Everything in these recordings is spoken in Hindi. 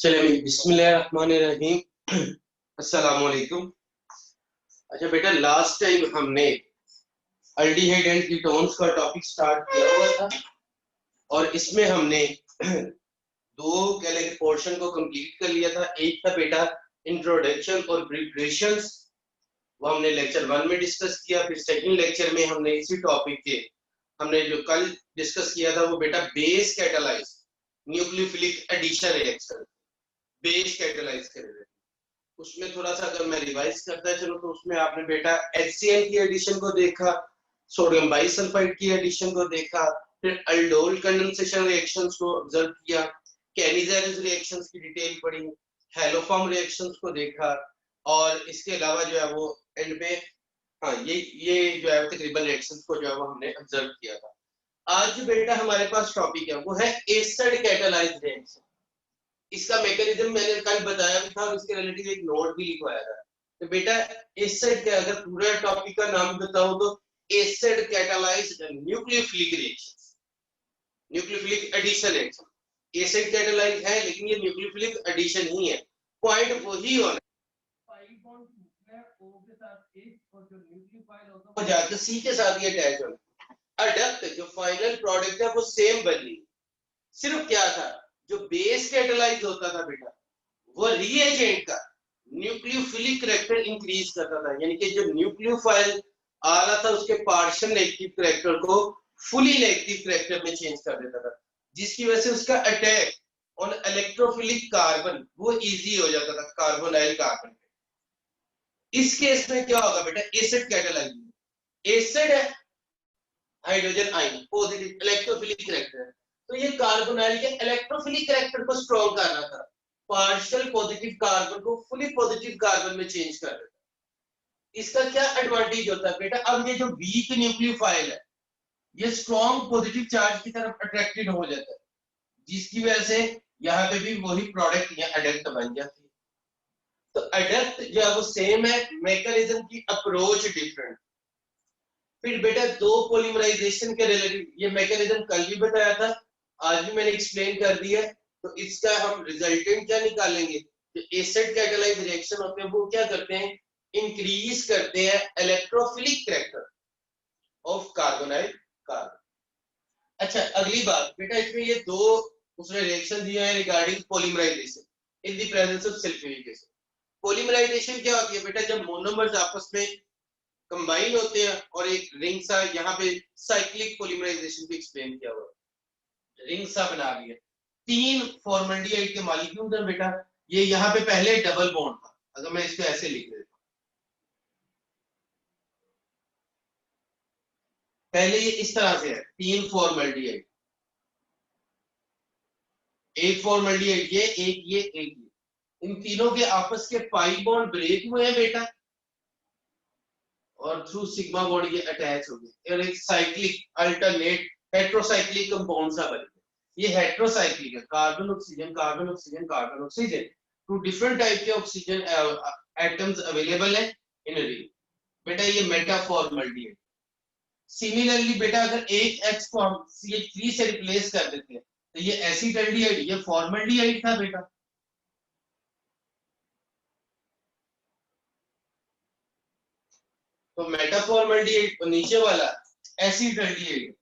चलिए बिस्मिल्लाहिर्रहमानिर्रहीम। अस्सलाम वालेकुम। अच्छा बेटा, लास्ट टाइम हमने अल्डिहाइड एंड कीटोन्स का टॉपिक स्टार्ट किया हुआ था और इसमें हमने दो कैलेंडर पोर्शन को कंप्लीट कर लिया था। एक था बेटा इंट्रोडक्शन और प्रिपरेशंस, वो हमने लेक्चर 1 में डिस्कस किया। फिर सेकंड लेक्चर में हमने इसी टॉपिक के हमने जो कल डिस्कस किया था वो बेटा base catalyse nucleophilic addition reaction, base catalyse करेगा। उसमें थोड़ा सा अगर मैं रिवाइज करता चलो तो उसमें आपने बेटा HCl की एडिशन को देखा, सोडियम बाइसल्फाइड की एडिशन को देखा, फिर अल्डोल कंडेंसेशन रिएक्शंस को ऑब्जर्व किया, कैनिज़ेरिस रिएक्शंस की डिटेल पढ़ी, हेलोफॉर्म रिएक्शंस को देखा, और इसके अलावा जो है वो एंड पे हाँ ये जो है तकरीबन रिएक्शंस को जो है वो हमने ऑब्जर्व किया था। आज जो बेटा हमारे पास टॉपिक है वो है एसिड कैटालाइज्ड रिएक्शन। इसका मैकेनिज्म मैंने कल बताया भी था और इसके रिलेटेड एक नोट भी लिखवाया था। तो बेटा एसिड का अगर पूरा टॉपिक का नाम बताऊं तो acid catalysed nucleophilic reactions, nucleophilic addition reaction. Acid catalysed है लेकिन ये न्यूक्लियोफिलिक एडिशन ही है। पॉइंट वही होना O के साथ एक और जो न्यूक्लियोफाइल होता है वो जाकर C के साथ ही अटैच होगा। अडक्ट जो फाइनल प्रोडक्ट है वो सेम बनी, सिर्फ क्या था जो बेस कैटालाइज होता था बेटा वो रिएजेंट का न्यूक्लियोफिलिक करैक्टर इंक्रीज करता था, यानी कि जो न्यूक्लियोफाइल आ रहा था उसके पार्शियल नेगेटिव करैक्टर को फुली नेगेटिव करैक्टर में चेंज कर देता था, जिसकी वजह से उसका अटैक ऑन इलेक्ट्रोफिलिक कार्बन वो इजी हो जाता था कार्बोनाइल कार्बन पे। इस केस में क्या होगा बेटा, एसिड कैटालाइज, एसिड है hydrogen ion positive electrophilic character, तो ये कार्बोनाइल के इलेक्ट्रोफिलिक करैक्टर को स्ट्रॉन्ग कर रहा था, पार्शियल पॉजिटिव कार्बन को फुली पॉजिटिव कार्बन में चेंज कर देता है। इसका क्या एडवांटेज होता है बेटा, अब ये जो वीक न्यूक्लियोफाइल है ये स्ट्रॉन्ग पॉजिटिव चार्ज की तरफ अट्रैक्टेड हो जाता है, जिसकी वजह से यहाँ पे भी वही प्रोडक्ट या एडक्ट बन जाती है। तो एडक्ट जो है वो सेम है, मैकेनिज्म की अप्रोच डिफरेंट। फिर बेटा दो पॉलीमराइजेशन के रिलेटेड ये मैकेनिज्म कल भी बताया था, आज भी मैंने एक्सप्लेन कर दिया। तो इसका हम रिजल्टेंट क्या निकालेंगे, जो एसिड कैटालाइज रिएक्शन होते हैं वो क्या करते हैं, इंक्रीज करते हैं electrophilic character of carbonyl carbon. अच्छा अगली बात बेटा, इसमें ये दो उसने रिएक्शन दिए हैं regarding polymerisation in the presence of sulphuric acid. Polymerisation क्या होती है बेटा, जब मोनोमर्स आपस में कंबाइन होते हैं और एक रिंग सा, यहाँ पे साइक्लिक पॉलीमराइजेशन भी एक्सप्लेन किया हुआ है, रिंग सा बना लिया, तीन फॉर्मल्डिहाइड के मॉलिक्यूल है बेटा, ये यहाँ पे पहले डबल बॉन्ड था, अगर मैं इसको ऐसे लिख देता हूं, पहले ये इस तरह से है, तीन फॉर्मल्डिहाइड, एक फॉर्मल्डिहाइड ये एक ये एक ये, इन तीनों के आपस के पाई बॉन्ड ब्रेक हुए हैं बेटा और थ्रू सिग्मा बॉन्ड ये अटैच हो गए और एक साइक्लिक अल्टरनेट हेट्रोसाइक्लिक कंपाउंड सा बन गया। ये हेट्रोसाइक्लिक है, carbon oxygen carbon oxygen carbon oxygen, two different type के ऑक्सीजन एटम्स अवेलेबल है इन रिंग। बेटा ये मेटाफॉर्मल्डिहाइड। सिमिलरली बेटा अगर एक H को हम CH3 से रिप्लेस कर देते हैं तो ये एसिटल्डिहाइड, ये फॉर्मल्डिहाइड था बेटा। तो मेटाफॉर्मल्डिहाइड नीचे वाला एसिटल्डिहाइड,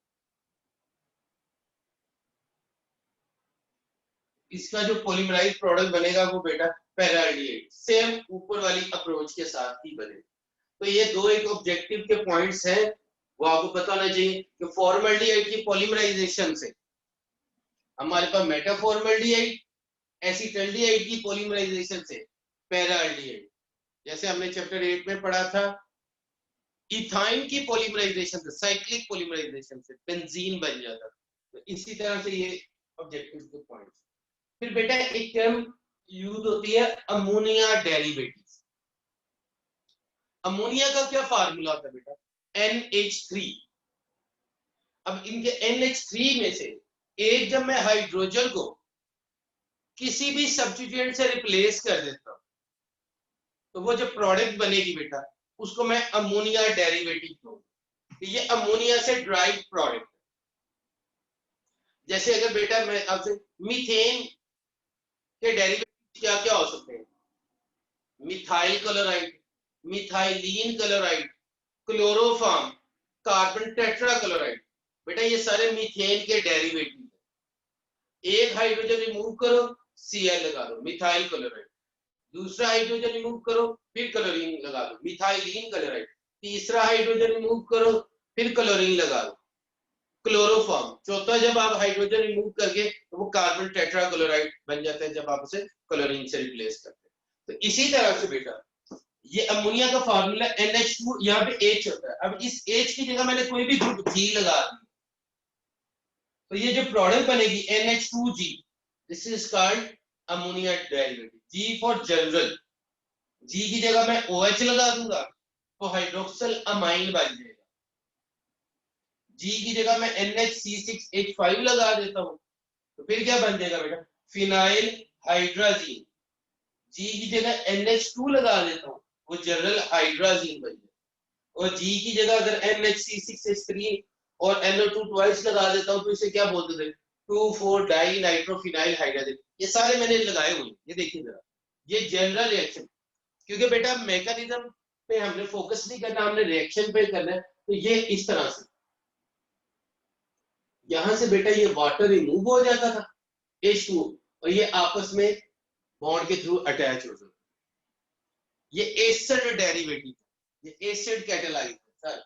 इसका जो पॉलीमराइज प्रोडक्ट बनेगा वो बेटा पैराल्डिहाइड, सेम ऊपर वाली अप्रोच के साथ ही बनेगा। तो ये दो एक ऑब्जेक्टिव के पॉइंट्स हैं, वो आपको पता होना चाहिए कि फॉर्मल्डिहाइड की पॉलीमराइजेशन से हमारे पास मेटाफॉर्मल्डिहाइड, एसिटल्डिहाइड की पॉलीमराइजेशन से पैराल्डिहाइड। जैसे हमने चैप्टर 8 में पढ़ा था, इथाइन की पॉलीमराइजेशन से, साइक्लिक पॉलीमराइजेशन से बेंजीन बन जाता। तो इसी तरह से ये ऑब्जेक्टिव के पॉइंट्स। फिर बेटा एक टर्म यूज होती है अमोनिया डेरिवेटिव। अमोनिया का क्या फार्मूला होता है बेटा, NH3। अब इनके NH3 में से एक जब मैं हाइड्रोजन को किसी भी सब्स्टिट्यूएंट से रिप्लेस कर देता हूं तो वो जो प्रोडक्ट बनेगी बेटा उसको मैं अमोनिया डेरिवेटिव कहूंगा। तो ये अमोनिया से ड्राइव प्रोडक्ट। जैसे अगर बेटा मैं आपसे मीथेन के डेरिवेटिव क्या क्या हो सकते हैं? Methyl chloride, methylene chloride, chloroform, carbon tetra chloride. बेटा ये सारे मीथेन के डेरिवेटिव है। एक हाइड्रोजन रिमूव करो, Cl लगा दो, मिथाइल क्लोराइड। दूसरा हाइड्रोजन रिमूव करो, फिर क्लोरीन लगा दो, मिथाइलीन क्लोराइड। तीसरा हाइड्रोजन रिमूव करो, फिर क्लोरीन लगा दो, क्लोरोफॉर्म। चौथा जब आप हाइड्रोजन रिमूव करके तो वो कार्बन टेट्रा क्लोराइड बन जाता है जब आप उसे क्लोरीन से रिप्लेस करते हैं। तो इसी तरह से बेटा ये अमोनिया का फार्मूला NH2, यहाँ पे H होता है। अब इस H की जगह मैंने कोई भी ग्रुप G लगा दी तो ये जो प्रोडक्ट बनेगी NH2G, this is called ammonia derivative. G for general, G की जगह मैं OH लगा दूंगा तो हाइड्रोक्सिल अमाइन बन जाएगा। G की जगह मैं NH6H5 लगा देता हूं तो फिर क्या बन जाएगा बेटा? Phenyl hydrazine. G की जगह NH2 लगा देता हूं, वो जनरल हाइड्राजीन बन जाएगा। और G की जगह अगर NH6H3 और NO2 ट्वाइस लगा देता हूं तो इसे क्या बोलते थे? 2,4 डाई नाइट्रोफिनाइल हाइड्राजीन। ये सारे मैंने लगाए हुए हैं, ये देखिए जरा, ये जनरल रिएक्शन। क्योंकि बेटा मैकेनिज्म पे हमने फोकस नहीं करना, हमने रिएक्शन पे करना है। तो ये इस तरह से यहां से बेटा ये वाटर रिमूव हो जाता था H2O और ये आपस में बॉन्ड के थ्रू अटैच हो जाता। ये एसिड डेरिवेटिव, ये एसिड कैटालाइज है सर।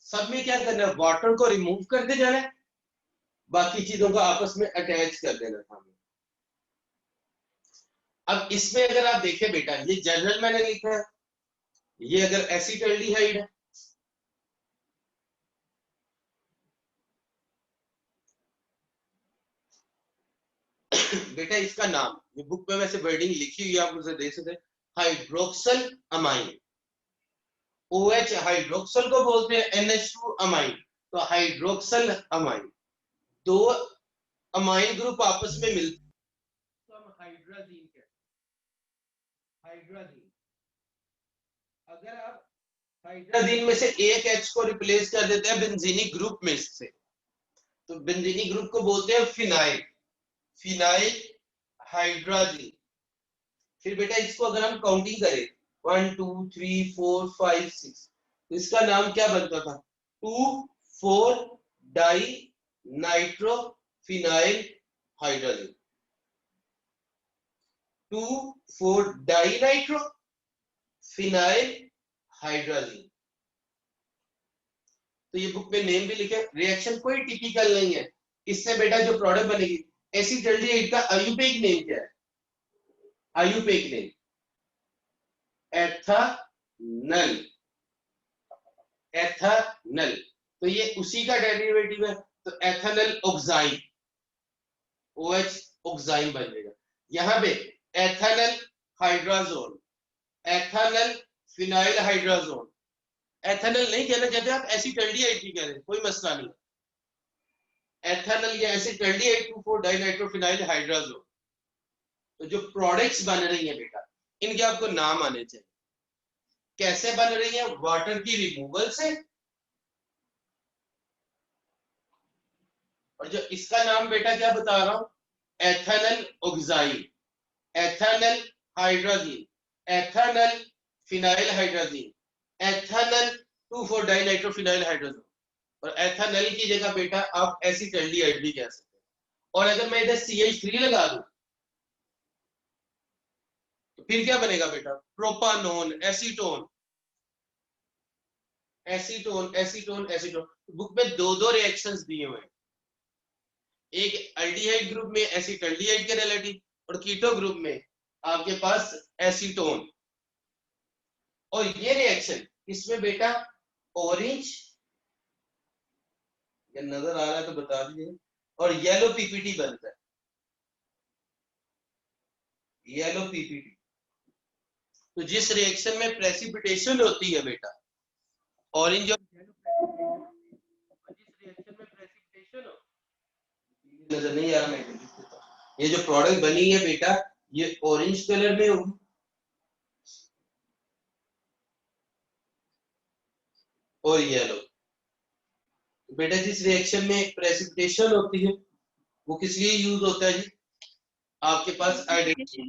सब में क्या करना है? वाटर को रिमूव करते जाना है, बाकी चीजों को आपस में अटैच कर देना था हमें। अब इसमें अगर आप देखें बेटा, ये जनरल मैंने लिखा है, ये अगर एसिटल्डिहाइड है, बेटा इसका नाम, ये बुक में वैसे वर्डिंग लिखी हुई है, आप उसे देख सकते हैं, हाइड्रोक्सल अमाइन। OH हाइड्रोक्सल को बोलते हैं, NH2 अमाइन, तो हाइड्रोक्सल अमाइन। दो अमाइन ग्रुप आपस में मिलते तो हम हाइड्राजीन कहते हैं, हाइड्राजीन। अगर आप हाइड्राजीन में से एक H को रिप्लेस कर देते हैं बेंजीनिक ग्रुप में से, तो बेंजीनिक ग्रुप को बोलते हैं फिनाइल, फिनाइल हाइड्राजीन। फिर बेटा इसको अगर हम काउंटिंग करें 1 2 3 4 5 6, तो इसका नाम क्या बनता था? 2,4 di nitro phenyl hydrogen. 2,4 di nitro phenyl hydrogen. तो ये बुक में नेम भी लिखे। रिएक्शन कोई टिपिकल नहीं है, इससे बेटा जो प्रोडक्ट बनेगी एसिटल्डिहाइड का आयुपेक नेम क्या है? IUPAC name ethanal, ethanal. तो ये उसी का डेरिवेटिव है, तो एथानल ऑक्साइन, OH ऑक्साइन बन जाएगा। यहां पे एथानल हाइड्राजोन, एथानल फिनाइल हाइड्राजोन। एथानल नहीं कहना चाहते आप, एसिटल्डिहाइड भी कह रहे हैं, कोई मसला नहीं। एथानल या एसिटल्डिहाइड 2,4 डाइनाइट्रोफिनाइल हाइड्राजोन। तो जो प्रोडक्ट्स बन रही हैं बेटा, इनके आपको नाम आने चाहिए। कैसे बन रही है? वाटर की रिमूवल से। और जो इसका नाम बेटा क्या बता रहा हूं, ethanal oxide, ethanal hydrogen, ethanal phenyl hydrogen, ethanal 2,4 dinitrophenyl hydrogen. और एथानल की जगह बेटा आप एसिटल्डिहाइड भी कह सकते हैं। और अगर मैं इधर CH3 लगा दूं तो फिर क्या बनेगा बेटा? Propanone, acetone, acetone, acetone, acetone. Book में दो दो रिएक्शंस दिए हुए हैं, एक एल्डिहाइड ग्रुप में एसिटल्डिहाइड के रिलेटिव और कीटो ग्रुप में आपके पास एसीटोन। और ये रिएक्शन इसमें बेटा ऑरेंज, ये नजर आ रहा है तो बता दीजिए, और येलो पीपीटी बनता है, येलो पीपीटी। तो जिस रिएक्शन में प्रेसिपिटेशन होती है बेटा, ऑरेंज और येलो, जिस रिएक्शन में प्रेसिपिटेशन हो, नजर नहीं आ रहा, मैं ये जो प्रोडक्ट बनी है बेटा ये ऑरेंज कलर में होगी। और येलो। बेटा जिस रिएक्शन में प्रेसिपिटेशन होती है वो किस लिए यूज होता है जी? आपके पास आइडेंटिटी।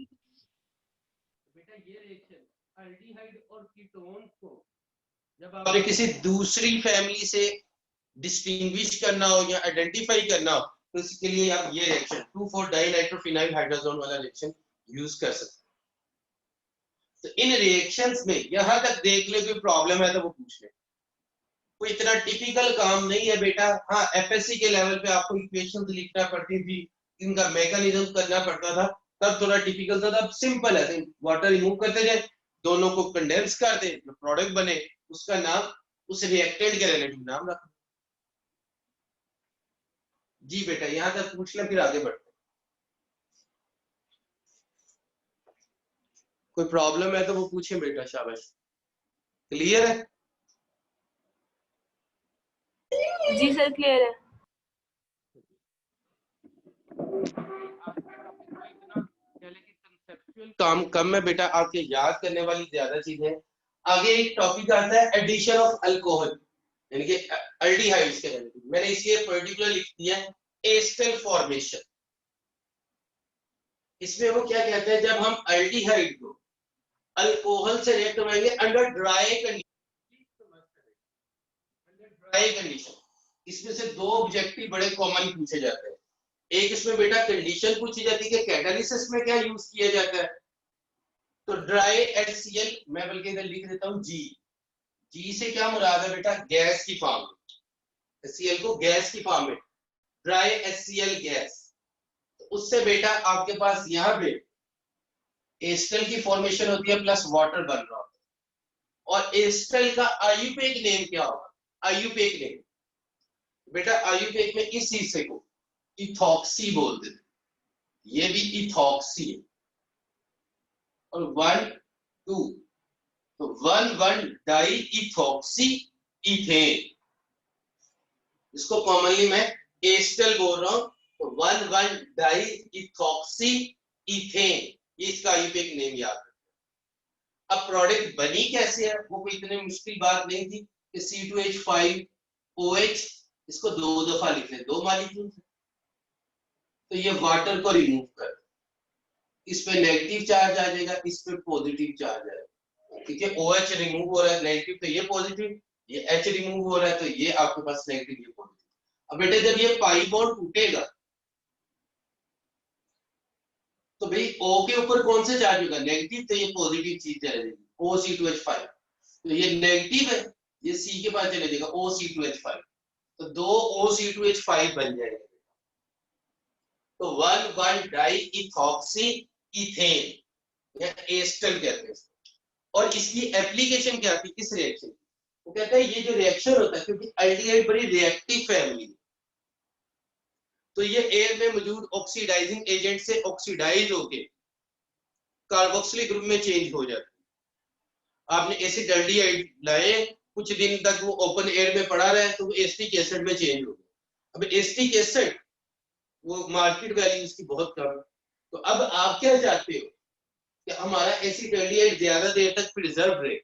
बेटा ये रिएक्शन एल्डिहाइड और कीटोन को जब आपने किसी दूसरी फैमिली से डिस्टिंग्विश करना हो या आइडेंटिफाई करना हो तो इसके लिए आप ये रिएक्शन 2,4-डाइनाइट्रोफिनाइल हाइड्रोजन वाला रिएक्शन यूज कर सकते हैं। तो इन रिएक्शंस में यहां तक देख ले कोई प्रॉब्लम है तो वो पूछ ले। कोई इतना टिपिकल काम नहीं है बेटा। हाँ एफएससी के लेवल पे आपको इक्वेशंस लिखना पड़ती थी, इनका मैकेनिज्म करना पड़ता था, तब थोड़ा टिपिकल था। तब सिंपल है, वाटर रिमूव करते जाए, दोनों को कंडेंस कर दे, जो प्रोडक्ट बने उसका नाम उस रिएक्टेंट के रिलेटिव नाम रख। जी बेटा यहां तक पूछ ले फिर आगे बढ़ते। कोई प्रॉब्लम है तो वो पूछे बेटा, शाबाश। क्लियर है? जी सर क्लियर है। काम कम है बेटा, आपके याद करने वाली ज्यादा चीजें। आगे एक टॉपिक आता है एडिशन ऑफ अल्कोहल, यानी कि अल्डिहाइड्स के रिलेटेड। मैंने इसलिए पर्टिकुलर लिख दिया एस्टर फॉर्मेशन। इसमें वो क्या कहते हैं, जब हम अल्डिहाइड को अल्कोहल से रिएक्ट करवाएंगे under dry condition. Under dry condition इसमें से दो ऑब्जेक्टिव बड़े कॉमन पूछे जाते हैं। एक इसमें बेटा कंडीशन पूछी जाती है कि कैटालिसिस में क्या यूज किया जाता है। तो ड्राई HCl, मैं बल्कि इधर लिख देता हूं जी। जी से क्या मुराद है बेटा, गैस की फॉर्म में, HCl को गैस की फॉर्म में, ड्राई HCl गैस। तो उससे बेटा आपके पास यहाँ पे एस्टर की फॉर्मेशन होती है प्लस वाटर बन रहा होता है। और एस्टर का आयुपेक नेम क्या होगा, आयुपेक नेम बेटा, आयुपेक में इस हिस्से को इथॉक्सी बोलते थे, ये भी इथॉक्सी है। और 1,2 तो 1,1 डाई इथॉक्सी इथेन, इसको कॉमनली मैं एस्टर बोल रहा हूं। तो 1,1 डाई इथॉक्सी इथेन, ये इसका आयुपेक नेम याद है। अब प्रोडक्ट बनी कैसे है, वो कोई इतनी मुश्किल बात नहीं थी कि C2H5OH, इसको दो दफा लिख ले, दो मॉलिक्यूल। तो ये वाटर को रिमूव कर, इस पे नेगेटिव चार्ज आ जाएगा, इस पे पॉजिटिव चार्ज आएगा। ठीक है, OH रिमूव हो रहा है नेगेटिव तो ये पॉजिटिव, ये H रिमूव हो रहा है तो ये आपके पास नेगेटिव, ये पॉजिटिव। अब बेटे जब ये पाई बॉन्ड टूटेगा तो भाई O के ऊपर कौन सा चार्ज होगा, नेगेटिव, तो ये पॉजिटिव चीज चले जाएगी OC2H5। तो ये नेगेटिव है, ये C के पास चले जाएगा OC2H5, तो दो OC2H5 बन जाएंगे। तो 1,1 डाई इथॉक्सी इथेन या एस्टर कहते हैं। और इसकी एप्लीकेशन क्या थी इस रिएक्शन की, वो कहता है ये जो रिएक्शन होता है, क्योंकि अल्डिहाइड बड़ी रिएक्टिव फैमिली है, तो ये एयर में मौजूद ऑक्सीडाइजिंग एजेंट से ऑक्सीडाइज होके कार्बोक्सिलिक ग्रुप में चेंज हो जाता है। आपने एसिड एल्डिहाइड लाए, कुछ दिन तक वो ओपन एयर में पड़ा रहा है तो वो एसिटिक एसिड में चेंज हो गया। अब एसिटिक एसिड वो मार्केट वैल्यू उसकी बहुत कम है, तो अब आप क्या चाहते हो कि हमारा एसिड एल्डिहाइड ज्यादा देर तक प्रिजर्व रहे,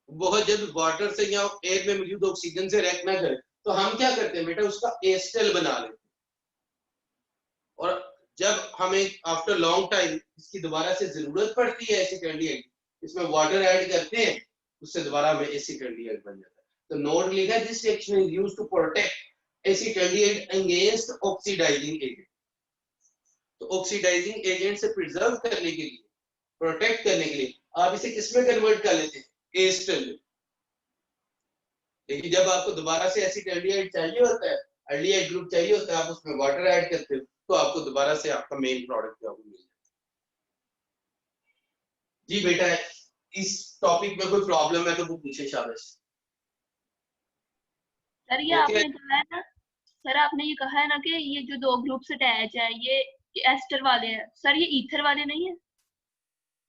बहुत जब वाटर से या एयर में मौजूद ऑक्सीजन से रिएक्ट ना करे, तो हम क्या करते हैं बेटा, उसका एस्टर बना लेते हैं। और जब हमें आफ्टर लॉन्ग टाइम इसकी दोबारा से जरूरत पड़ती है एसिड एल्डिहाइड, इसमें वाटर ऐड करते हैं, उससे दोबारा हमें एसिड एल्डिहाइड बन जाता है। तो नोट लिखा, this reaction is used to protect acid aldehyde against oxidising agent. तो ऑक्सीडाइजिंग एजेंट से प्रिजर्व करने के लिए, प्रोटेक्ट करने के लिए आप इसे किसमें कन्वर्ट कर लेते हैं, एस्टर में। लेकिन जब आपको दोबारा से एसिड एल्डिहाइड चाहिए होता है, एल्डिहाइड ग्रुप चाहिए होता है, आप उसमें वाटर ऐड करते हो तो आपको दोबारा से आपका मेन प्रोडक्ट जो मिल जाता है। जी बेटा इस टॉपिक में कोई प्रॉब्लम है तो वो पूछे, शाबाश। सर ये ओके आपने कहा है ना, सर आपने ये कहा है ना कि ये जो दो ग्रुप्स अटैच है ये एस्टर वाले हैं, सर ये ईथर वाले नहीं है?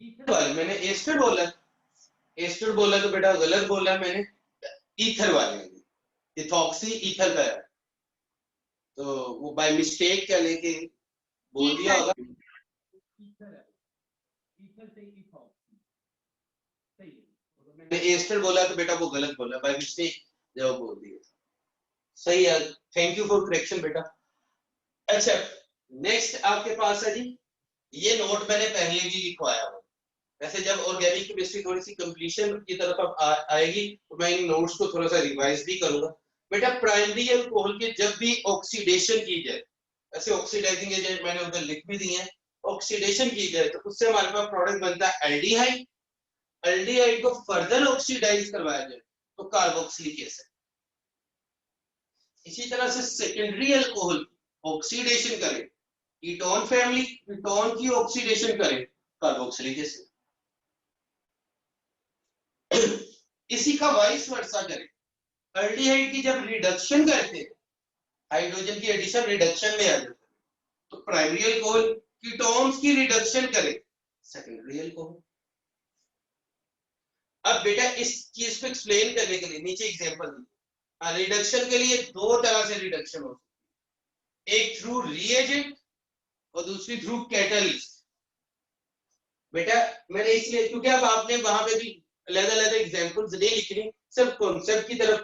ईथर वाले, मैंने एस्टर बोला, एस्टर बोला तो बेटा गलत बोला मैंने, ईथर वाले, इथॉक्सी ईथर का है, तो वो बाय मिस्टेक क्या लेके बोल दिया होगा। ईथर है, ईथर से इथॉक्सी सही है, तो मैंने एस्टर बोला तो बेटा वो गलत बोला, बाय मिस्टेक जवाब बोल दिया। सही है, थैंक यू फॉर करेक्शन बेटा। अच्छा नेक्स्ट आपके पास है जी, ये नोट मैंने पहले भी लिखवाया हुआ। वैसे जब ऑर्गेनिक केमिस्ट्री थोड़ी सी कंप्लीशन की तरफ अब आएगी तो मैं इन नोट्स को थोड़ा सा रिवाइज भी करूंगा। बेटा प्राइमरी अल्कोहल के जब भी ऑक्सीडेशन की जाए, ऐसे ऑक्सीडाइजिंग एजेंट मैंने उधर लिख भी दिए हैं, ऑक्सीडेशन की जाए तो उससे हमारे पास प्रोडक्ट बनता है एल्डिहाइड। एल्डिहाइड को फर्दर ऑक्सीडाइज करवाया जाए तो कार्बोक्सिलिक एसिड। इसी तरह से सेकेंडरी अल्कोहल ऑक्सीडेशन करें, कीटोन फैमिली कीटोन की ऑक्सीडेशन करें, कार्बोक्सिलिक एसिड। इसी का वाइस वर्सा करें, एल्डिहाइड की जब रिडक्शन करते हैं, हाइड्रोजन की एडिशन रिडक्शन में आ जाता है, तो प्राइमरी अल्कोहल कीटोन्स की रिडक्शन करें, सेकेंडरी अल्कोहल। अब बेटा इस चीज को एक्सप्लेन करने के लिए नीचे एग्जांपल दी। रिडक्शन के लिए दो तरह से रिडक्शन हो सकती है, एक थ्रू रीएजेंट और दूसरी थ्रू कैटलिस्ट। बेटा मैंने इसलिए क्योंकि अब आपने वहां पे भी अलग-अलग एग्जांपल्स नहीं लिखनी, सिर्फ कॉन्सेप्ट की तरफ।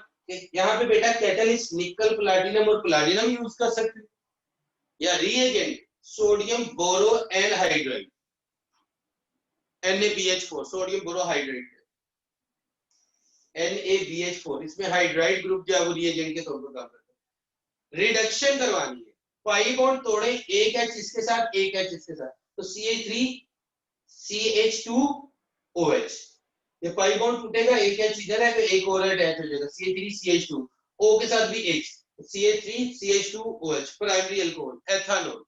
यहाँ पे बेटा कैटलिस्ट निकल प्लैटिनम और प्लैटिनम यूज कर सकते हैं, या रीएजेंट सोडियम बोरो एनहाइड्राइड NaBH4 सोडियम बोरो हाइड्राइड NaBH4, इसमें हाइड्राइड ग्रुप जो है वो रीएजेंट के तौर पर काम करता है। रिडक्शन करवानी है, पाई बॉन्ड तोड़े, एक H इसके साथ एक H इसके साथ, तो CH3 CH2OH, ये पाई बॉन्ड टूटेगा, एक H इधर है तो एक और अटैच हो जाएगा, CH3 CH2, O के साथ भी H, CH3 CH2OH, primary alcohol ethanol.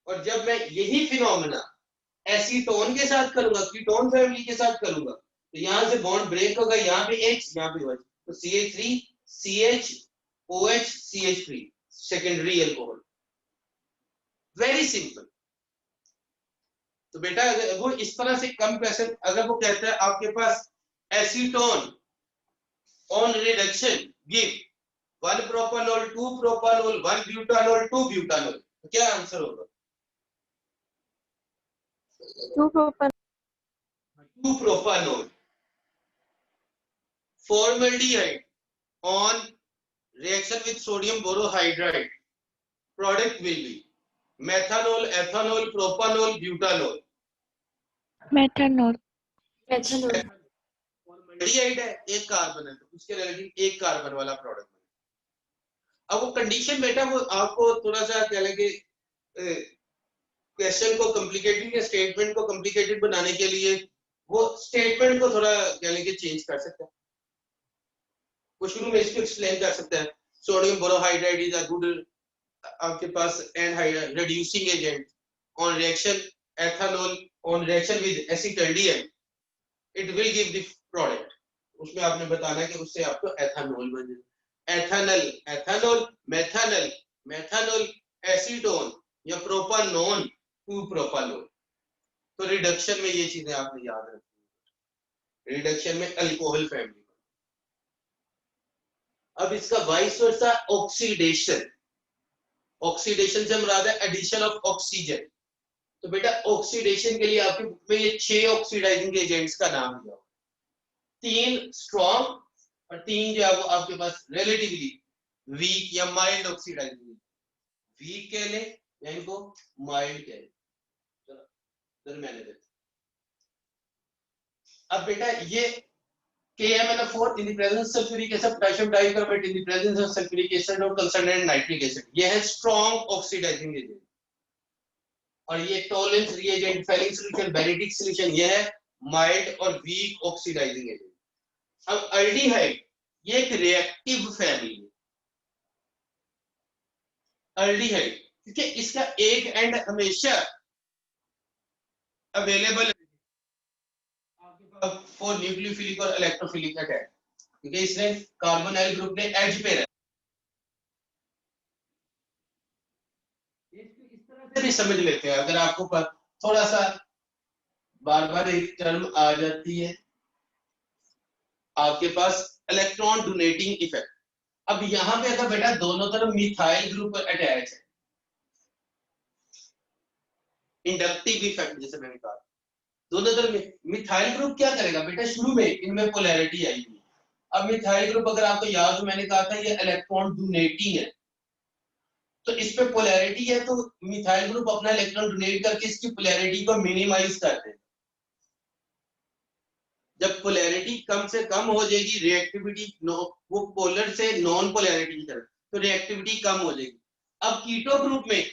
और जब मैं यही फिनोमेना एसीटोन के साथ करूंगा, कीटोन फैमिली के साथ करूंगा, तो यहां से बॉन्ड ब्रेक होगा, यहाँ पे H यहाँ पे OH, तो CH3 CHOH CH3 secondary alcohol. Very simple. तो बेटा अगर वो इस तरह से कम पैसे, अगर वो कहता है आपके पास acetone on reduction give 1 propanol 2 propanol 1 butanol 2 butanol, तो क्या आंसर होगा? 2 propanol. Formaldehyde on reaction with sodium borohydride, product will be methanol, ethanol, propanol, butanol. Methanol. Formaldehyde है, एक कार्बन है, तो उसके रिलेटिव एक कार्बन वाला प्रोडक्ट बनेगा। अब वो कंडीशन बेटा वो आपको थोड़ा सा कह लेंगे क्वेश्चन को कॉम्प्लिकेटेड या स्टेटमेंट को कॉम्प्लिकेटेड बनाने के लिए वो स्टेटमेंट को थोड़ा कह लेंगे चेंज कर सकता है। वो शुरू में इसको एक्सप्लेन कर सकता है, sodium borohydride is a good आपके पास anhydride reducing agent on reaction ethanol on reaction with acetaldehyde it will give the product. उसमें आपने बताना है कि उससे आपको एथेनॉल बन जाए, ethanol ethanol methanol methanol acetone या प्रोपानोन 2 प्रोपानोल। तो रिडक्शन में ये चीजें आपने याद रखनी, रिडक्शन में अल्कोहल फैमिली। अब इसका वाइस वर्सा ऑक्सीडेशन, ऑक्सीडेशन से मुराद है एडिशन ऑफ ऑक्सीजन। तो बेटा ऑक्सीडेशन के लिए आपकी बुक में ये 6 ऑक्सीडाइजिंग एजेंट्स का नाम दिया हुआ, 3 स्ट्रॉन्ग और 3 जो है वो आपके पास रिलेटिवली वीक या माइल्ड ऑक्सीडाइजिंग। वीक कह ले या इनको माइल्ड कह ले, चलो दरमियाने देते। अब बेटा ये KMnO4 in the presence of sulfuric acid, potassium dicarbonate in the presence of sulfuric acid और concentrated nitric acid, ये है strong oxidizing agent। और ये टॉलरेंस रिएजेंट, फेलिंग सॉल्यूशन, बेरिटिक सॉल्यूशन, ये है माइल्ड और वीक ऑक्सीडाइजिंग एजेंट। अब एल्डिहाइड ये एक रिएक्टिव फैमिली है, एल्डिहाइड क्योंकि इसका एक एंड हमेशा अवेलेबल है फॉर न्यूक्लियोफिलिक और इलेक्ट्रोफिलिक अटैक, क्योंकि इसने कार्बोनाइल ग्रुप ने एज पे रहा। इस तरह से भी समझ लेते हैं, अगर आपको थोड़ा सा बार बार एक टर्म आ जाती है आपके पास इलेक्ट्रॉन डोनेटिंग इफेक्ट। अब यहां पे अगर बेटा दोनों तरफ मिथाइल ग्रुप अटैच है, इंडक्टिव इफेक्ट जैसे मैंने कहा, दोनों तरफ मिथाइल ग्रुप क्या करेगा बेटा, शुरू में इनमें पोलैरिटी आएगी। अब मिथाइल ग्रुप अगर आपको याद हो मैंने कहा था ये इलेक्ट्रॉन डोनेटिंग है, तो इस पे पोलैरिटी है तो मिथाइल ग्रुप अपना इलेक्ट्रॉन डोनेट करके इसकी पोलैरिटी को मिनिमाइज करते हैं। जब पोलैरिटी कम से कम हो जाएगी, रिएक्टिविटी वो पोलर से नॉन पोलैरिटी की तरफ, तो रिएक्टिविटी कम हो जाएगी। अब कीटो ग्रुप में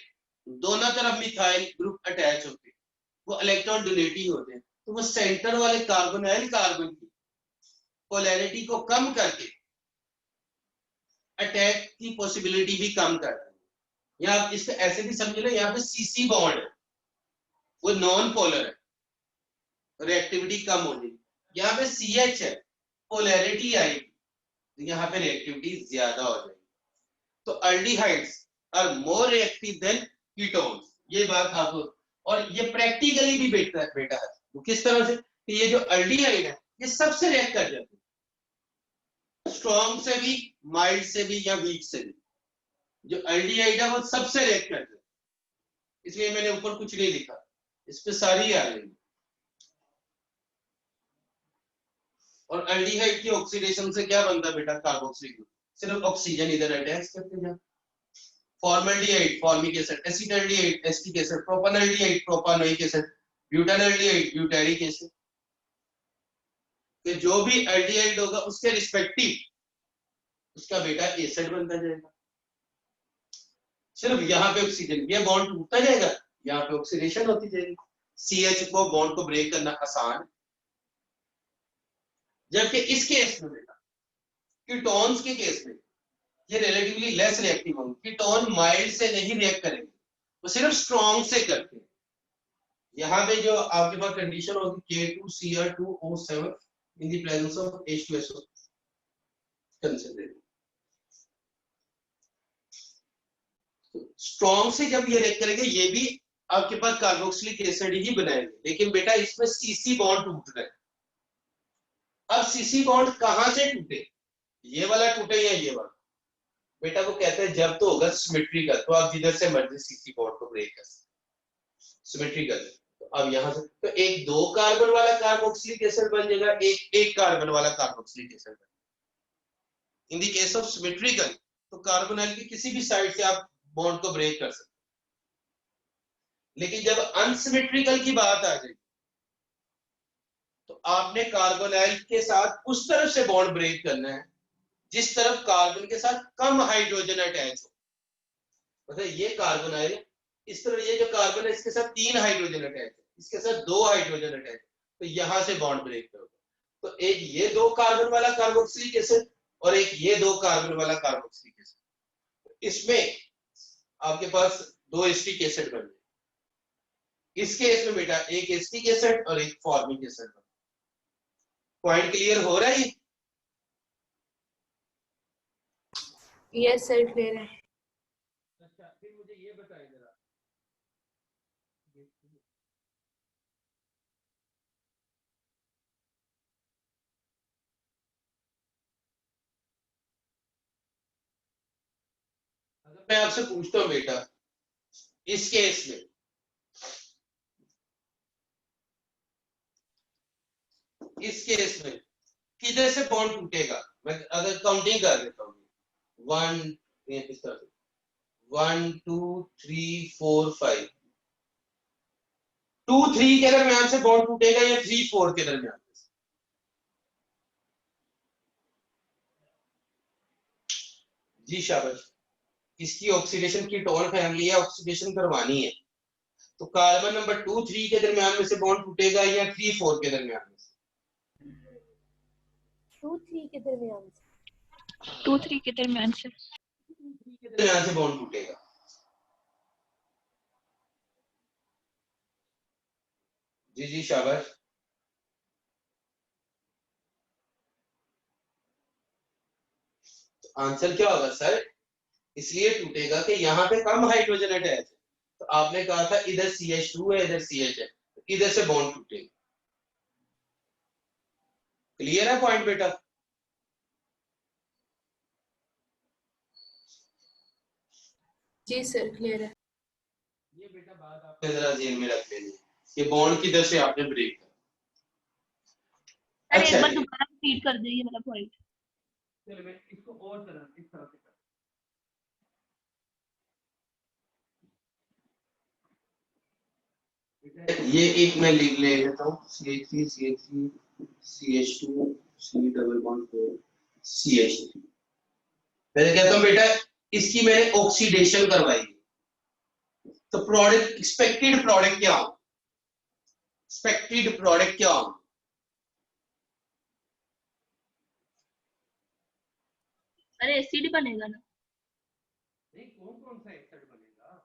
दोनों तरफ मिथाइल ग्रुप अटैच होते हैं, वो इलेक्ट्रॉन डोनेटिंग होते हैं, तो वो सेंटर वाले कार्बोनाइल कार्बन की पोलैरिटी को कम करके अटैक की पॉसिबिलिटी भी कम करते हैं। या आप इसको ऐसे भी समझ लो, यहाँ पे सीसी बॉन्ड है वो नॉन पोलर है, रिएक्टिविटी कम हो जाएगी। यहाँ पे CH है, पोलैरिटी आएगी, तो यहाँ पे रिएक्टिविटी ज्यादा हो जाएगी। तो aldehydes are more reactive than ketones, ये बात आपको, और ये प्रैक्टिकली भी बेटा है। तो किस तरह से, कि ये जो अल्डिहाइड है ये सबसे रिएक्ट कर जाते हैं, स्ट्रॉन्ग से भी, माइल्ड से भी या वीक से भी। जो अल्डिहाइड है वो सबसे रिएक्ट कर जाते हैं, इसलिए मैंने ऊपर कुछ नहीं लिखा, इस पे सारी आ रही है। और एल्डिहाइड की ऑक्सीडेशन से क्या बनता है बेटा, कार्बोक्सिलिक ग्रुप, सिर्फ ऑक्सीजन इधर अटैच करते जाओ। Formaldehyde formic acid, acetaldehyde acetic acid, propanaldehyde propanoic acid, butanaldehyde butyric acid. तो जो भी एल्डिहाइड होगा उसके रिस्पेक्टिव उसका बेटा एसिड बनता जाएगा। सिर्फ यहाँ पे ऑक्सीजन, ये बॉन्ड टूटता जाएगा, यहाँ पे ऑक्सीडेशन होती जाएगी। CH को बॉन्ड को ब्रेक करना आसान है। जबकि इस केस में बेटा, कीटोन्स के केस में ये रिलेटिवली लेस रिएक्टिव होंगे। कीटोन माइल्ड से नहीं रिएक्ट करेंगे, वो सिर्फ स्ट्रॉन्ग से करते हैं। यहाँ पे जो आपके पास कंडीशन होगी K2Cr2O7 in the presence of H2SO consider. Strong से जब ये रिएक्ट करेंगे ये भी आपके पास कार्बोक्सिलिक एसिड ही बनाएंगे, लेकिन बेटा इसमें CC बॉन्ड टूट रहा है। अब CC बॉन्ड कहां से टूटे, ये वाला टूटे या ये वाला, बेटा वो कहते हैं जब तो होगा सिमेट्रिकल, तो आप जिधर से मर्जी CC बॉन्ड को ब्रेक कर सकते सिमेट्रिकल। तो अब यहां से तो एक 2 कार्बन वाला कार्बोक्सिलिक एसिड बन जाएगा, एक कार्बन वाला कार्बोक्सिलिक एसिड बन जाएगा। In the case of symmetrical तो कार्बोनाइल की किसी भी साइड से आप बॉन्ड को ब्रेक कर सकते, लेकिन जब अनसिमेट्रिकल की बात आ जाएगी तो आपने कार्बोनाइल के साथ उस तरफ से बॉन्ड ब्रेक करना है जिस तरफ कार्बन के साथ कम हाइड्रोजन अटैच हो। मतलब ये कार्बोनाइल, इस तरफ ये जो कार्बन है इसके साथ 3 हाइड्रोजन अटैच है, इसके साथ 2 हाइड्रोजन अटैच है, तो यहां से बॉन्ड ब्रेक करोगे तो एक ये 2 कार्बन वाला कार्बोक्सिलिक एसिड और एक ये 2 कार्बन वाला कार्बोक्सिलिक एसिड, इसमें आपके पास 2 एसिटिक एसिड बन जाए। इस केस में बेटा एक एसिटिक एसिड और एक फॉर्मिक एसिड बन। पॉइंट क्लियर हो रहा है? यस सर क्लियर है। अच्छा फिर मुझे ये बताइए जरा, अगर मैं आपसे पूछता हूँ बेटा इस केस में किधर से बॉन्ड टूटेगा, मैं अगर काउंटिंग कर देता हूँ 1 2 3 4 5 2 3 के दरमियान से बॉन्ड टूटेगा या 3 4 के दरमियान से? जी शाबाश। इसकी ऑक्सीडेशन कीटोन फैमिली है, ऑक्सीडेशन करवानी है, तो कार्बन नंबर 2 3 के दरमियान में से बॉन्ड टूटेगा या 3 4 के दरमियान में से? 2 3 के दरमियान से। 2 3 के दरमियान से। 2 3 के दरमियान से बॉन्ड टूटेगा। जी जी शाबाश। तो आंसर क्या होगा सर, इसलिए टूटेगा कि यहाँ पे कम हाइड्रोजन अटैच है, तो आपने कहा था इधर CH2 है इधर CH है, तो इधर से बॉन्ड टूटेगा। क्लियर है पॉइंट बेटा? जी सर क्लियर है। ये बेटा बात आपने जरा जेल में रख लेनी है, ये बॉन्ड किधर से आपने ब्रेक करना। सर एक अच्छा बार जी। दोबारा रिपीट कर दीजिए वाला पॉइंट। चलो मैं इसको और तरह इस तरह से ये एक मैं लिख ले लेता हूँ CH3 CH3 CH2 C double bond 4 CH3। पहले कहता हूँ बेटा इसकी मैंने ऑक्सीडेशन करवाई, तो प्रोडक्ट एक्सपेक्टेड प्रोडक्ट क्या हो, एक्सपेक्टेड प्रोडक्ट क्या हो? अरे एसिड बनेगा ना। नहीं, कौन कौन सा एसिड बनेगा?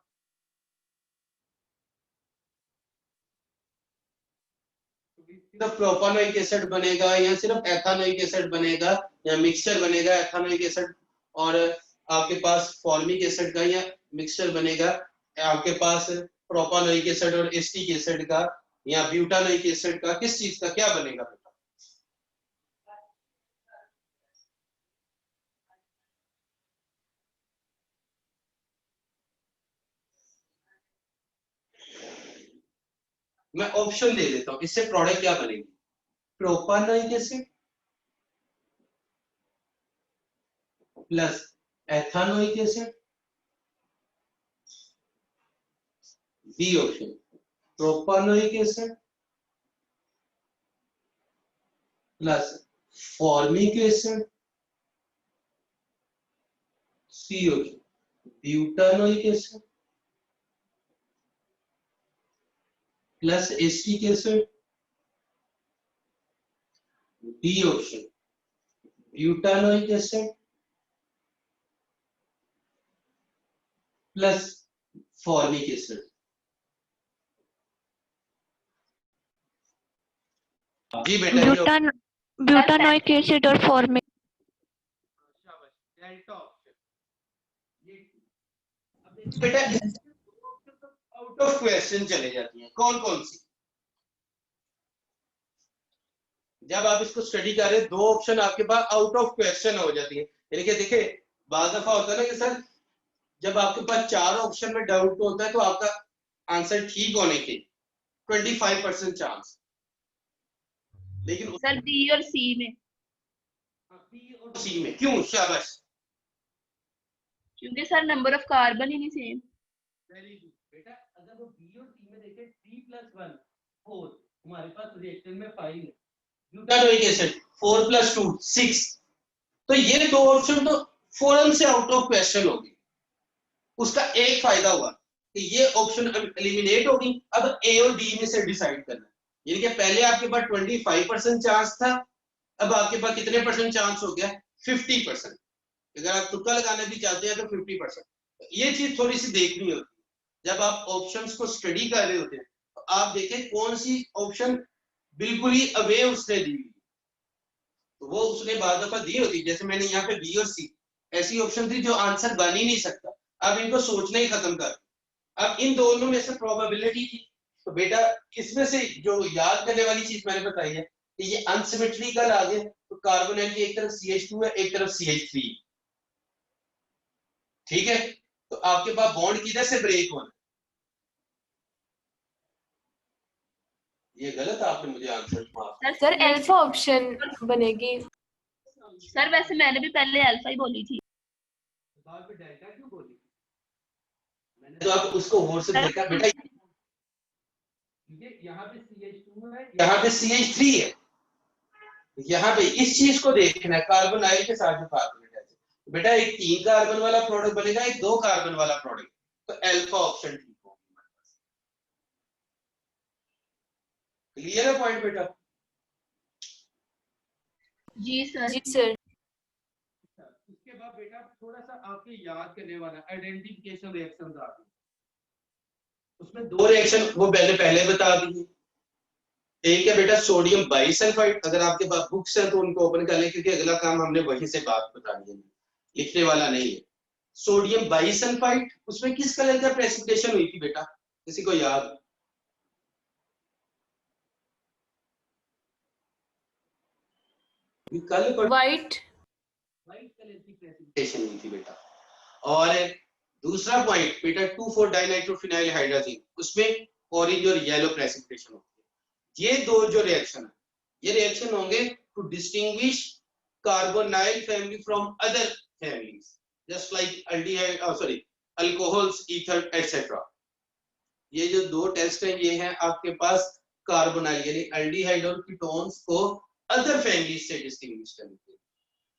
सिर्फ प्रोपानोइक एसिड बनेगा या सिर्फ एथानोइक एसिड बनेगा या मिक्सचर बनेगा एथानोइक एसिड और आपके पास फॉर्मिक एसिड का, या मिक्सचर बनेगा आपके पास प्रोपानोइक एसिड और एस्टिक एसिड का या ब्यूटानोइक एसिड का, किस चीज का क्या बनेगा बेटा? मैं ऑप्शन दे देता हूं, इससे प्रोडक्ट क्या बनेगी? Propanoic acid plus ethanoic acid, B option propanoic acid plus formic acid, C option butanoic acid plus acetic acid, D option butanoic acid plus formic acid. जी बेटा ब्यूटानोइक एसिड और फॉर्मिक। डेल्टा ऑप्शन ये। अब देखिए बेटा आउट ऑफ क्वेश्चन चले जाती हैं, कौन कौन सी? जब आप इसको स्टडी कर रहे हैं, दो ऑप्शन आपके पास आउट ऑफ क्वेश्चन हो जाती है। यानी कि देखिए बार दफा होता है ना कि सर जब आपके पास चार ऑप्शन में डाउट होता है तो आपका आंसर ठीक होने के 25% चांस, लेकिन सर बी और सी में, बी और सी में क्यों? शाबाश, क्योंकि सर नंबर ऑफ कार्बन ही नहीं सेम। वेरी गुड बेटा। अगर वो बी और सी में देखें 3 + 1 4, हमारे पास रिएक्शन में 5 है, ब्यूटानोइक एसिड 4 + 2 6, तो ये दो ऑप्शन तो फौरन से आउट ऑफ क्वेश्चन हो गई। उसका एक फायदा हुआ कि ये ऑप्शन एलिमिनेट हो गई। अब ए और डी में से डिसाइड करना, यानी कि पहले आपके पास 25% चांस था, अब आपके पास कितने परसेंट चांस हो गया? 50%। अगर आप तुक्का लगाना भी चाहते हैं तो 50%। ये चीज थोड़ी सी देखनी होती है जब आप ऑप्शंस को स्टडी कर रहे होते हैं, तो आप देखें कौन सी ऑप्शन बिल्कुल ही अवे उसने दी, तो वो उसने बाद दफा दी होती। जैसे मैंने यहाँ पे बी और सी ऐसी ऑप्शन थी जो आंसर बन ही नहीं सकता, अब इनको सोचना ही खत्म कर। अब इन दोनों में से प्रोबेबिलिटी थी, तो बेटा इसमें से जो याद करने वाली चीज मैंने बताई है कि ये अनसिमेट्रिकल आ गए, तो कार्बन की एक तरफ CH2 है एक तरफ CH3, ठीक है? तो आपके पास बॉन्ड किधर से ब्रेक होना? ये गलत आपने मुझे आंसर माफ। सर अल्फा ऑप्शन बनेगी। सर वैसे मैंने भी पहले अल्फा ही बोली थी। बाद में डेल्टा क्यों बोली? मैंने तो आप उसको गौर से देखा बेटा, यहाँ पे CH2 है यहाँ पे CH3 है, यहाँ पे इस चीज को देखना है कार्बन आई के साथ जो कार्बन अटैच है। बेटा एक 3 कार्बन वाला प्रोडक्ट बनेगा, एक 2 कार्बन वाला प्रोडक्ट, तो अल्फा ऑप्शन ठीक होगा। क्लियर है पॉइंट बेटा? जी सर। जी सर। उसके बाद बेटा थोड़ा सा आपके याद करने वाला आइडेंटिफिकेशन रिएक्शंस आ गए, उसमें 2 रिएक्शन वो मैंने पहले बता दिए। एक है बेटा सोडियम बाइसल्फाइड, अगर आपके पास बुक्स हैं तो उनको ओपन कर लें क्योंकि अगला काम हमने वहीं से बात बतानी है, लिखने वाला नहीं है। सोडियम बाइसल्फाइड, उसमें किस कलर का प्रेसिपिटेशन हुई थी बेटा, किसी को याद? कल वाइट कलर की प्रेसिपिटेशन हुई थी बेटा। और दूसरा पॉइंट बेटा 2,4-डाइनाइट्रोफिनाइल हाइड्रोजन, उसमें ऑरेंज और येलो प्रेसिपिटेशन होती है। ये दो जो रिएक्शन है, ये रिएक्शन होंगे to distinguish carbonyl family from other families, just like aldehyde, alcohols, ether, etc. ये जो दो टेस्ट हैं ये हैं आपके पास कार्बोनाइल यानी एल्डिहाइड और कीटोन्स को अदर फैमिलीज से डिस्टिंग्विश करने के लिए,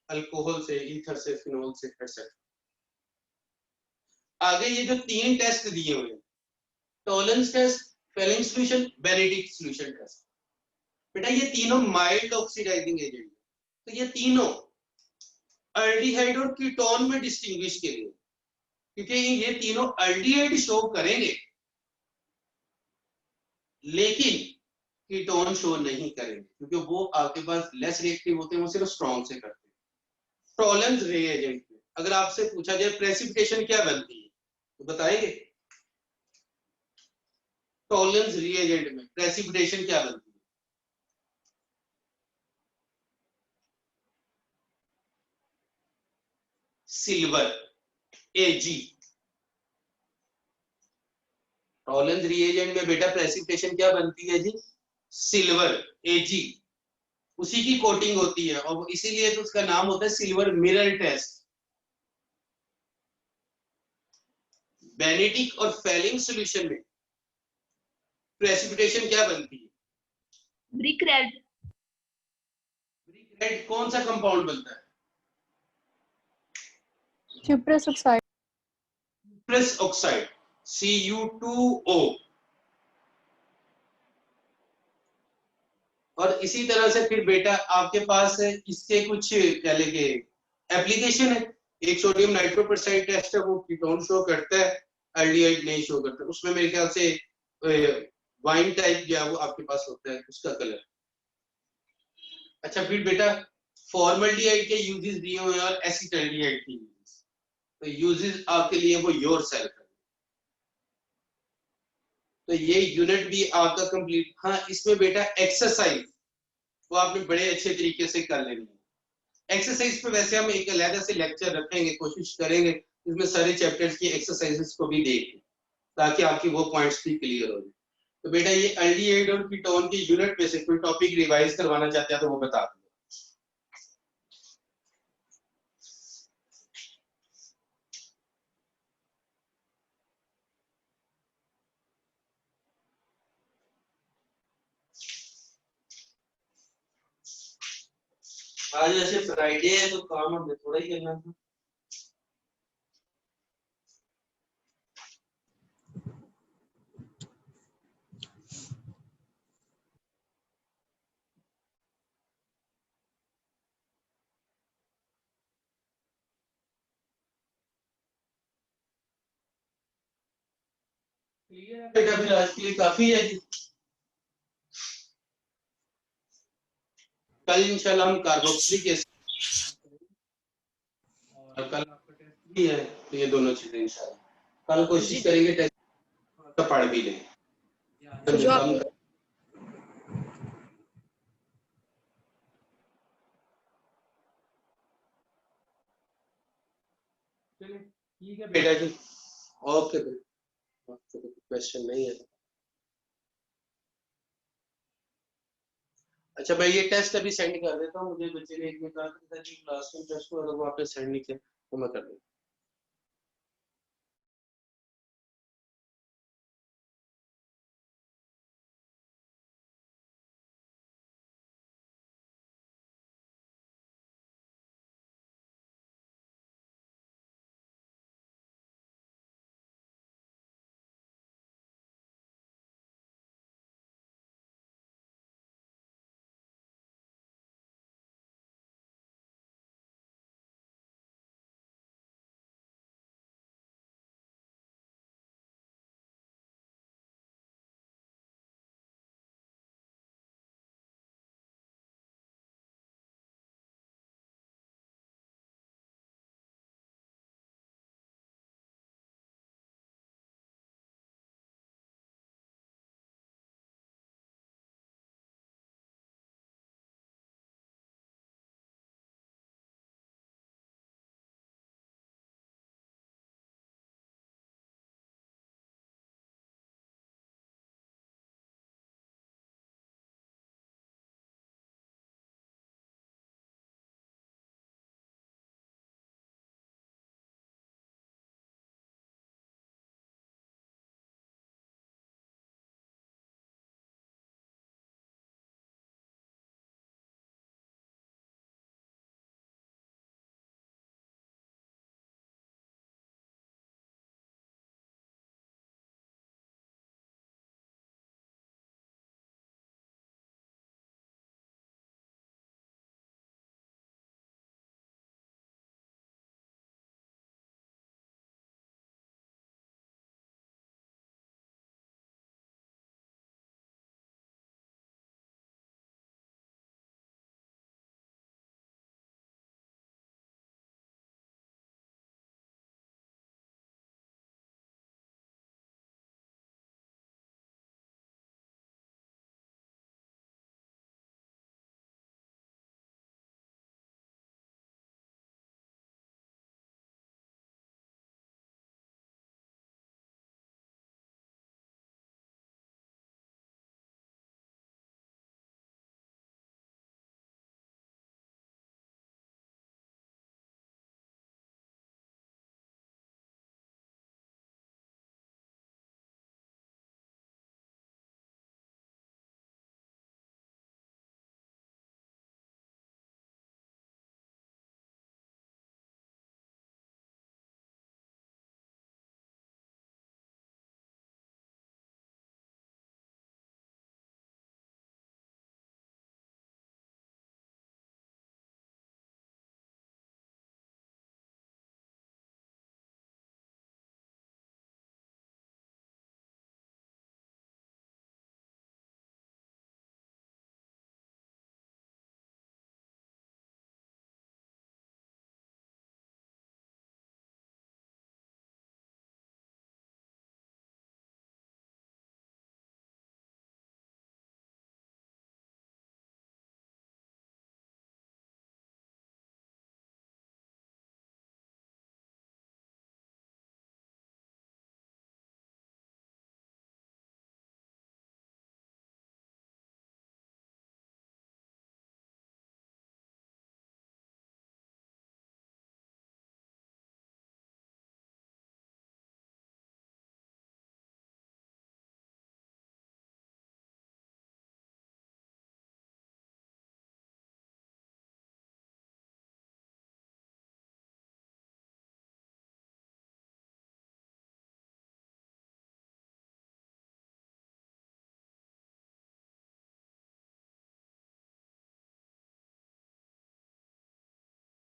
अल्कोहल से, ईथर से, फिनोल से, etc. आगे ये जो तीन टेस्ट दिए हुए हैं, tolerance test, Fehling solution, Benedict solution test, बेटा ये तीनों माइल्ड ऑक्सीडाइजिंग एजेंट है। तो ये तीनों एल्डिहाइड और कीटोन में डिस्टिंग्विश के लिए, क्योंकि ये तीनों एल्डिहाइड शो करेंगे लेकिन कीटोन शो नहीं करेंगे, क्योंकि वो आपके पास लेस रिएक्टिव होते हैं, वो सिर्फ स्ट्रॉन्ग से करते हैं। टॉलरेंस रिएजेंट में अगर आपसे पूछा जाए प्रेसिपिटेशन क्या बनती है तो बताएंगे? टॉलरेंस रिएजेंट में प्रेसिपिटेशन क्या बनती है? Silver, Ag। टॉलरेंस रिएजेंट में बेटा प्रेसिपिटेशन क्या बनती है जी? Silver, Ag। उसी की कोटिंग होती है और इसीलिए तो उसका नाम होता है सिल्वर मिरर टेस्ट। बेनेडिक्ट और फेलिंग सॉल्यूशन में प्रेसिपिटेशन क्या बनती है? Brick red. ब्रिक रेड कौन सा कंपाउंड बनता है? Cuprous oxide. Cuprous oxide, Cu2O। और इसी तरह से फिर बेटा आपके पास इसके कुछ क्या लेके एप्लीकेशन है। एक सोडियम नाइट्रोपरसाइड टेस्ट है, वो कीटोन शो करता है, एल्डिहाइड नहीं शो करता। उसमें मेरे ख्याल से वाइन टाइप जो है वो आपके पास होता है उसका कलर। अच्छा फिर बेटा फॉर्मल्डिहाइड के यूजेस दिए हुए हैं और एसिटाल्डिहाइड के यूजेस। तो यूजेस आपके लिए वो योरसेल्फ है। तो ये यूनिट भी आपका कंप्लीट। हाँ इसमें बेटा एक्सरसाइज वो आपने बड़े अच्छे तरीके से कर लेनी है। एक्सरसाइज पे वैसे हम एक अलग से लेक्चर रखेंगे, कोशिश करेंगे इसमें सारे चैप्टर्स की एक्सरसाइजेस को भी देखें ताकि आपकी वो पॉइंट्स भी क्लियर हो जाए। तो बेटा ये एल्डिहाइड और कीटोन की यूनिट पे से कोई टॉपिक रिवाइज करवाना चाहते हैं तो वो बता दो। आज ऐसे फ्राइडे है तो काम हमें थोड़ा ही करना था। बेटा फिर आज के लिए काफी है जी। कल इंशाल्लाह हम कार्बोक्सिलिक एसिड और कल आपका टेस्ट भी है, तो ये दोनों चीजें इंशाल्लाह कल कोशिश करेंगे टेस्ट का पढ़ भी लें। ठीक है बेटा जी, ओके क्वेश्चन नहीं है। अच्छा मैं ये टेस्ट अभी सेंड कर देता हूँ, मुझे बच्चे ने एक में कहा था कि क्लास में टेस्ट को अगर वो आपने सेंड नहीं किया तो मैं कर दूँ।